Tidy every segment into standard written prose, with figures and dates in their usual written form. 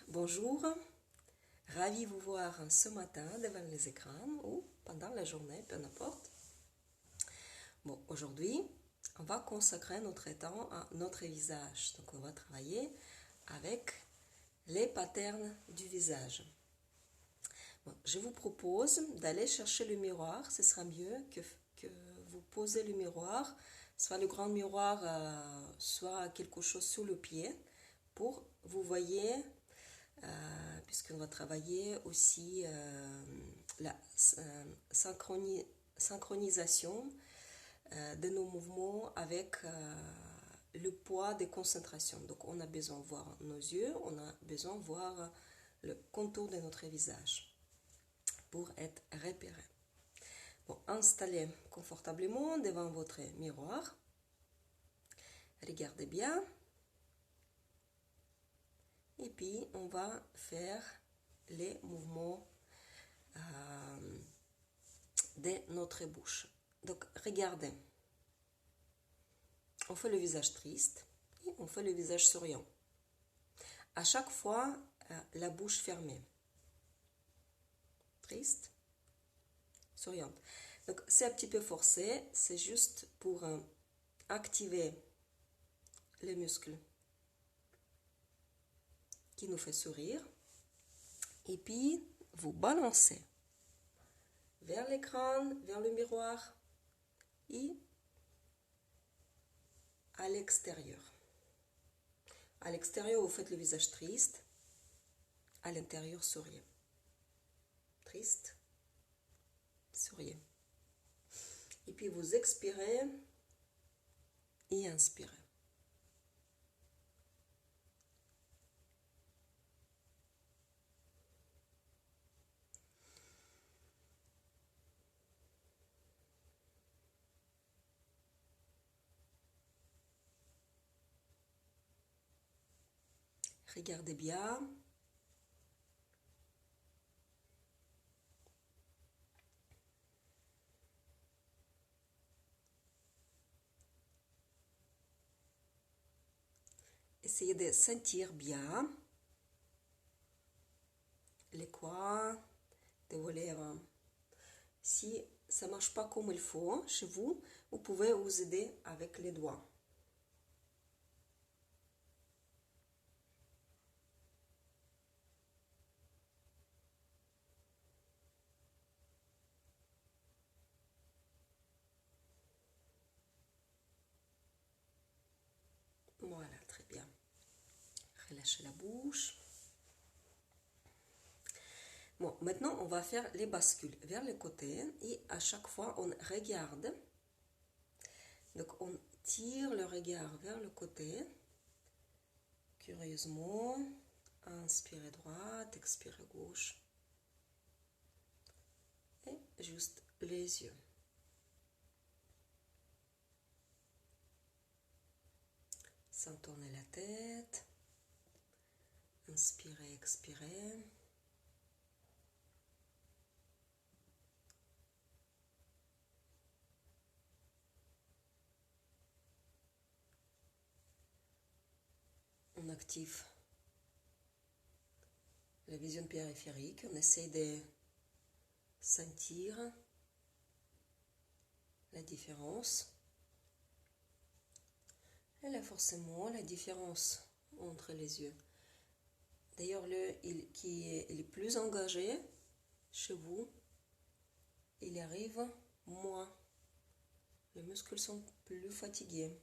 Bonjour, ravi de vous voir ce matin devant les écrans ou pendant la journée, peu importe. Bon, aujourd'hui, on va consacrer notre temps à notre visage. Donc, on va travailler avec les patterns du visage. Bon, je vous propose d'aller chercher le miroir. Ce sera mieux que vous posez le miroir, soit le grand miroir, soit quelque chose sous le pied, pour vous voyez. Puisqu'on va travailler aussi la synchronisation de nos mouvements avec le poids des concentrations. Donc on a besoin de voir nos yeux, on a besoin de voir le contour de notre visage pour être repéré. Bon, installez confortablement devant votre miroir. Regardez bien. Et puis, on va faire les mouvements de notre bouche. Donc, regardez. On fait le visage triste et on fait le visage souriant. À chaque fois, la bouche fermée. Triste, souriante. Donc, c'est un petit peu forcé. C'est juste pour activer les muscles qui nous fait sourire. Et puis, vous balancez vers l'écran, vers le miroir et à l'extérieur. À l'extérieur, vous faites le visage triste. À l'intérieur, souriez. Triste, souriez. Et puis, vous expirez et inspirez. Regardez bien. Essayez de sentir bien les coins de vos lèvres. Si ça ne marche pas comme il faut chez vous, vous pouvez vous aider avec les doigts. Voilà, très bien. Relâchez la bouche. Bon, maintenant, on va faire les bascules vers le côté et à chaque fois, on regarde. Donc, on tire le regard vers le côté. Curieusement, inspirez droite, expirez gauche. Et juste les yeux. Sans tourner la tête. Inspirez, expirez. On active la vision périphérique. On essaie de sentir la différence. Et là, forcément, la différence entre les yeux. D'ailleurs, qui est le plus engagé chez vous, il arrive moins. Les muscles sont plus fatigués.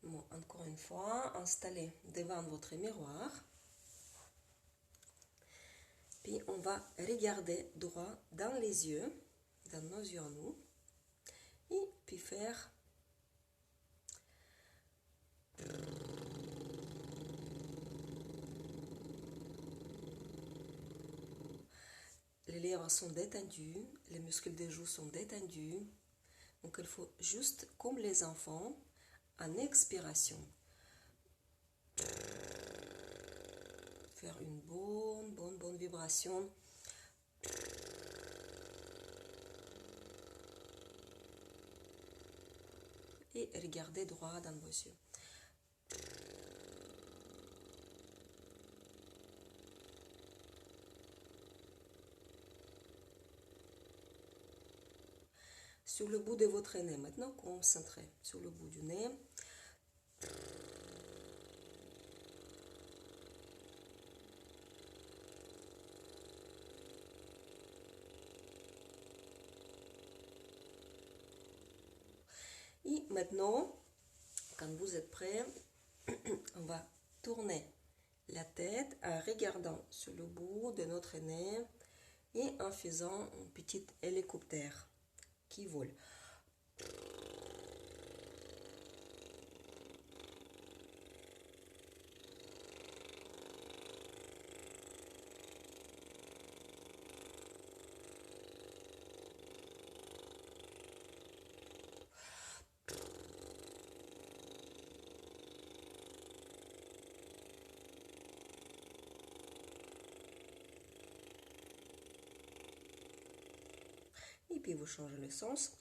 Bon, encore une fois, installez devant votre miroir. Puis on va regarder droit dans les yeux, dans nos yeux à nous. Et puis faire les lèvres sont détendues, les muscles des joues sont détendus. Donc il faut juste, comme les enfants, en expiration, faire une bonne vibration. et regardez droit dans vos yeux. Sur le bout de votre nez, maintenant concentrez sur le bout du nez. Et maintenant, quand vous êtes prêt, on va tourner la tête en regardant sur le bout de notre nez et en faisant un petit hélicoptère qui vole. Et puis vous changez le sens.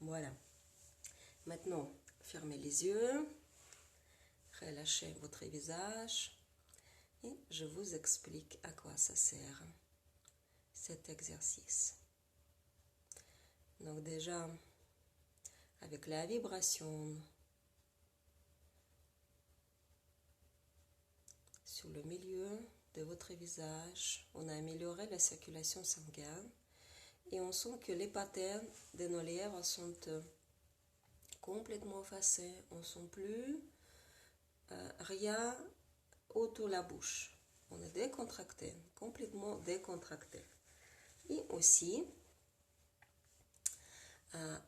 Voilà. Maintenant, fermez les yeux, relâchez votre visage et je vous explique à quoi ça sert cet exercice. Donc déjà, avec la vibration sur le milieu de votre visage, on a amélioré la circulation sanguine et on sent que les patterns de nos lèvres sont complètement effacés. On ne sent plus rien autour de la bouche. On est décontracté, complètement décontracté. Et aussi,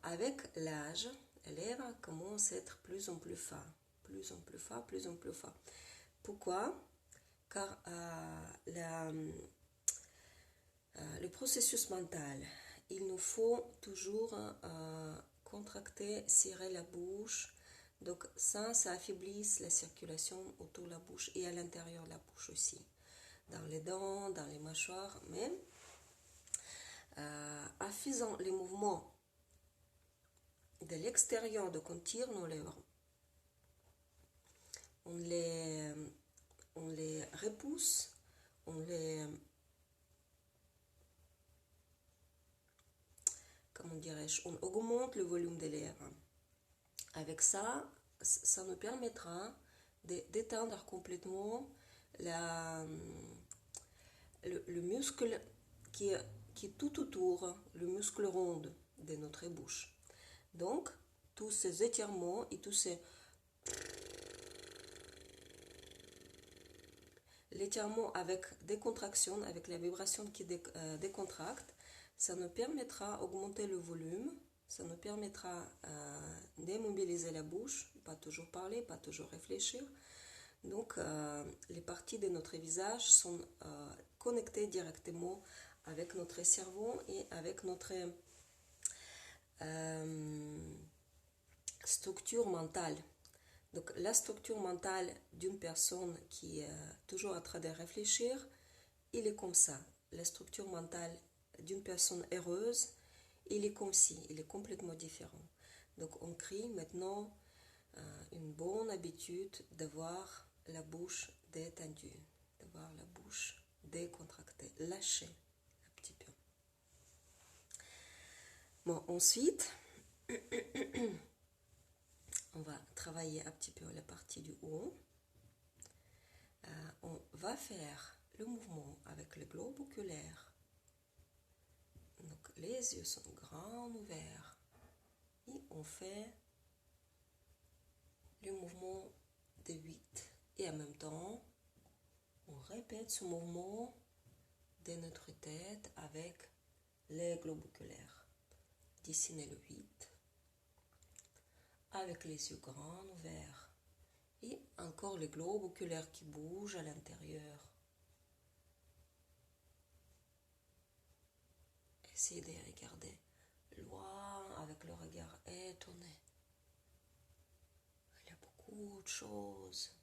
avec l'âge, les lèvres commencent à être plus en plus fins, plus en plus fins, plus en plus fins. Pourquoi? Car le processus mental, il nous faut toujours contracter, serrer la bouche. Donc ça affaiblit la circulation autour de la bouche et à l'intérieur de la bouche aussi. Dans les dents, dans les mâchoires, mais en faisant les mouvements de l'extérieur, de qu'on tire nos lèvres, on les repousse, on augmente le volume des lèvres. Avec ça, ça nous permettra d'éteindre complètement le muscle qui est tout autour, le muscle rond de notre bouche. Donc, tous ces étirements et tous ces... L'étirement avec des contractions, avec la vibration qui décontracte, ça nous permettra d'augmenter le volume, ça nous permettra d'immobiliser la bouche, pas toujours parler, pas toujours réfléchir. Donc, les parties de notre visage sont connectées directement avec notre cerveau et avec notre structure mentale. Donc, la structure mentale d'une personne qui est toujours en train de réfléchir, il est comme ça. La structure mentale d'une personne heureuse, il est comme si, il est complètement différent. Donc, on crée maintenant une bonne habitude d'avoir la bouche détendue, d'avoir la bouche décontractée, lâchée un petit peu. Bon, ensuite, on va travailler un petit peu la partie du haut. On va faire le mouvement avec le globe oculaire. Donc, les yeux sont grands ouverts. Et on fait le mouvement de 8. Et en même temps, on répète ce mouvement de notre tête avec les globes oculaires. Dessinez le 8. Avec les yeux grands ouverts. Et encore les globes oculaires qui bougent à l'intérieur Essayez de regarder loin avec le regard étonné. Il y a beaucoup de choses.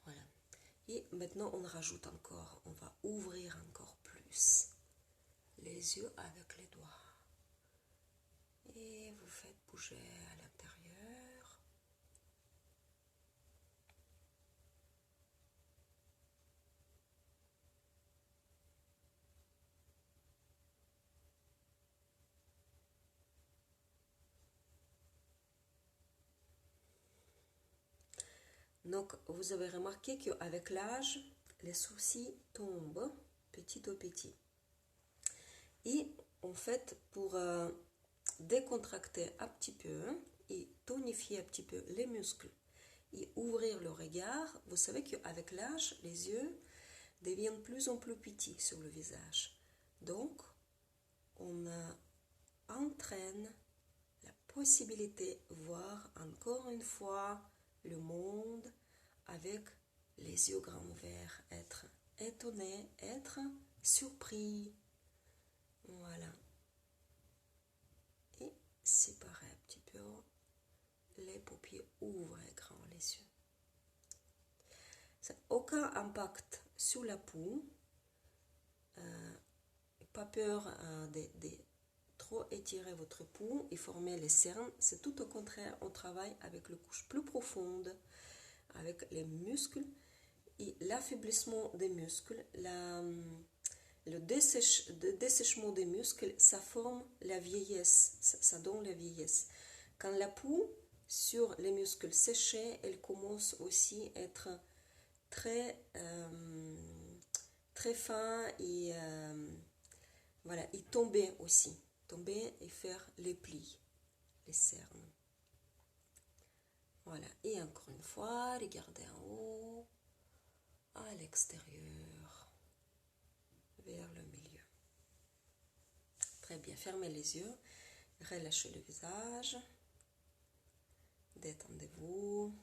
Voilà. Et maintenant, on rajoute encore. On va ouvrir encore plus les yeux avec les doigts. Et vous faites bouger à l'intérieur. Donc, vous avez remarqué qu'avec l'âge, les sourcils tombent petit à petit. Et en fait, pour décontracter un petit peu et tonifier un petit peu les muscles et ouvrir le regard, vous savez qu'avec l'âge, les yeux deviennent de plus en plus petits sur le visage. Donc, on entraîne la possibilité de voir encore une fois le monde avec les yeux grands ouverts, être étonné, être surpris. Voilà. Et séparer un petit peu les paupières, ouvrez grand les yeux. Ça n'a aucun impact sur la peau. Pas peur de trop étirer votre peau et former les cernes. C'est tout au contraire, on travaille avec les couches plus profondes, avec les muscles et l'affaiblissement des muscles, le dessèchement des muscles, ça forme la vieillesse, ça donne la vieillesse. Quand la peau sur les muscles séchés, elle commence aussi à être très, très fin et voilà, et tomber aussi, tomber et faire les plis, les cernes. Voilà, et encore une fois, regardez en haut, à l'extérieur, vers le milieu. Très bien, fermez les yeux, relâchez le visage, détendez-vous.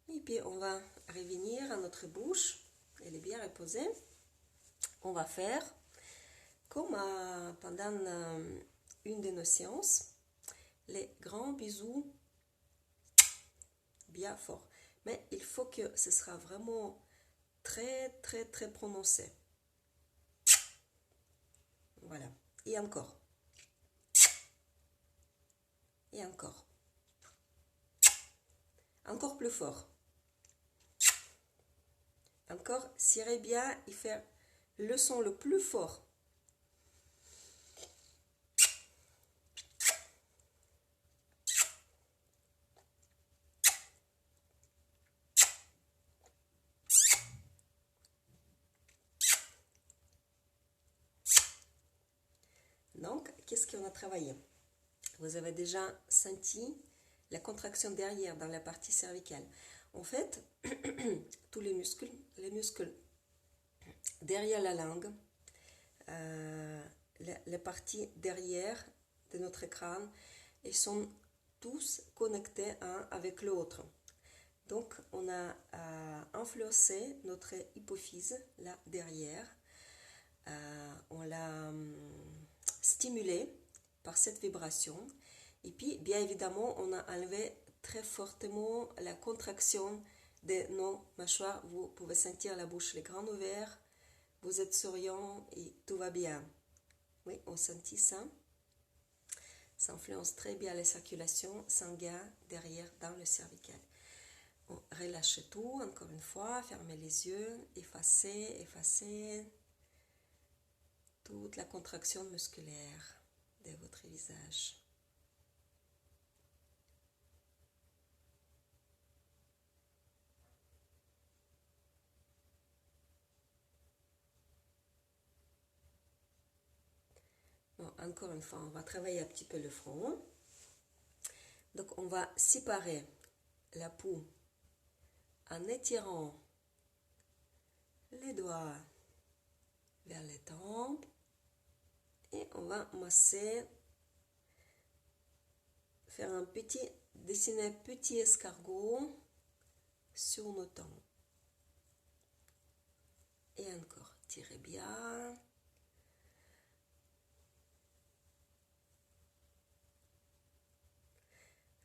Et puis on va revenir à notre bouche, elle est bien reposée. On va faire comme pendant une de nos séances, les grands bisous bien forts. Mais il faut que ce sera vraiment très très très prononcé. Voilà. Et encore. Et encore. Encore plus fort. Encore, serrez bien et faire le son le plus fort. Donc, qu'est-ce qu'on a travaillé? Vous avez déjà senti la contraction derrière dans la partie cervicale. En fait, tous les muscles derrière la langue, la partie derrière de notre crâne, ils sont tous connectés un avec l'autre. Donc, on a influencé notre hypophyse là derrière. On l'a stimulé par cette vibration. Et puis, bien évidemment, on a enlevé très fortement la contraction de nos mâchoires. Vous pouvez sentir la bouche les grands ouverts. Vous êtes souriant et tout va bien. Oui, on sentit ça. Ça influence très bien la circulation sanguine derrière dans le cervical. On relâchez tout, encore une fois, fermez les yeux, effacez toute la contraction musculaire de votre visage. Bon, encore une fois, on va travailler un petit peu le front. Donc, on va séparer la peau en étirant les doigts vers les tempes et on va masser, faire un petit dessinez un petit escargot sur nos tempes. Et encore, tirez bien.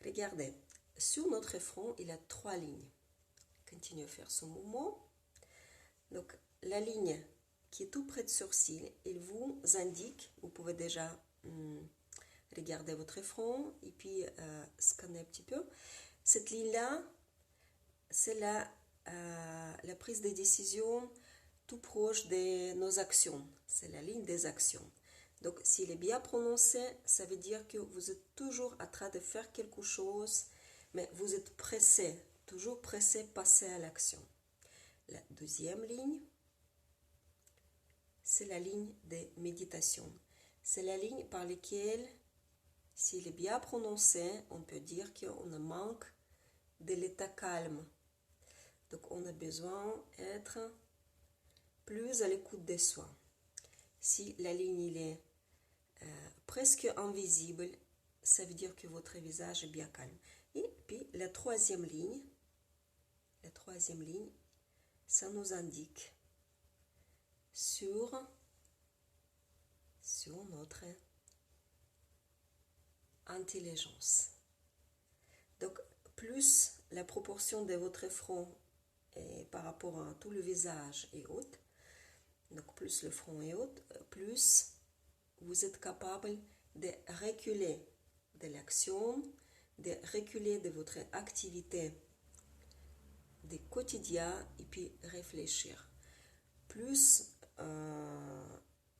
Regardez, sur notre front, il y a 3 lignes. Continuez à faire ce mouvement. Donc, la ligne qui est tout près de sourcil, il vous indique, vous pouvez déjà regarder votre front et puis scanner un petit peu. Cette ligne-là, c'est la prise de décision tout proche de nos actions. C'est la ligne des actions. Donc, s'il est bien prononcé, ça veut dire que vous êtes toujours en train de faire quelque chose, mais vous êtes pressé, toujours pressé, passer à l'action. La deuxième ligne, c'est la ligne de méditation. C'est la ligne par laquelle, s'il est bien prononcé, on peut dire qu'on manque de l'état calme. Donc, on a besoin d'être plus à l'écoute de soi. Si la ligne il est presque invisible, ça veut dire que votre visage est bien calme. Et puis, la troisième ligne, ça nous indique sur notre intelligence. Donc, plus la proportion de votre front est par rapport à tout le visage est haute, donc plus le front est haut, plus vous êtes capable de reculer de l'action, de reculer de votre activité du quotidien et puis réfléchir. Plus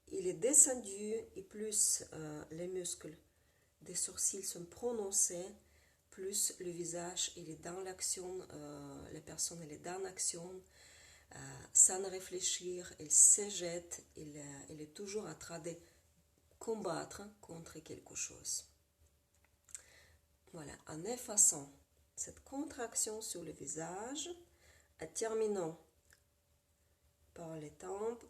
il est descendu et plus les muscles des sourcils sont prononcés, plus le visage il est dans l'action, la personne elle est dans l'action, sans réfléchir, elle se jette, elle est toujours en train de combattre contre quelque chose. Voilà, en effaçant cette contraction sur le visage, en terminant par les tempes,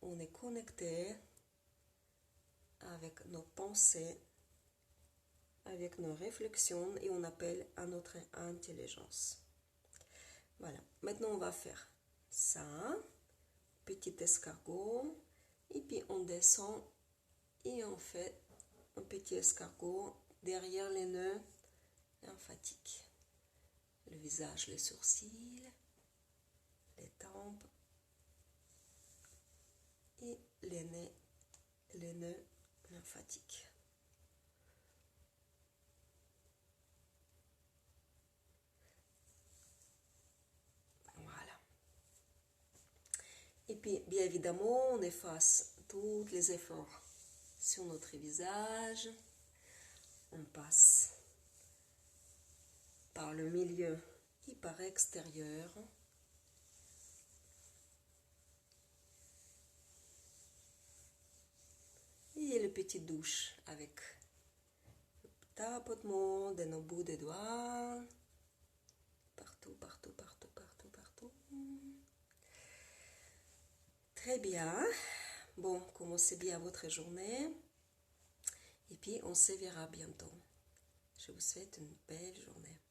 on est connecté avec nos pensées, avec nos réflexions et on appelle à notre intelligence. Voilà, maintenant on va faire ça, petit escargot, et puis on descend et on fait un petit escargot derrière les nœuds lymphatiques. Le visage, les sourcils, les tempes et les nœuds lymphatiques. Voilà. Et puis, bien évidemment, on efface tous les efforts sur notre visage. On passe par le milieu et par l'extérieur. Et le petit douche avec le tapotement de nos bouts de doigts. Partout, partout, partout, partout, partout. Très bien. Bon, commencez bien votre journée. Et puis, on se verra bientôt. Je vous souhaite une belle journée.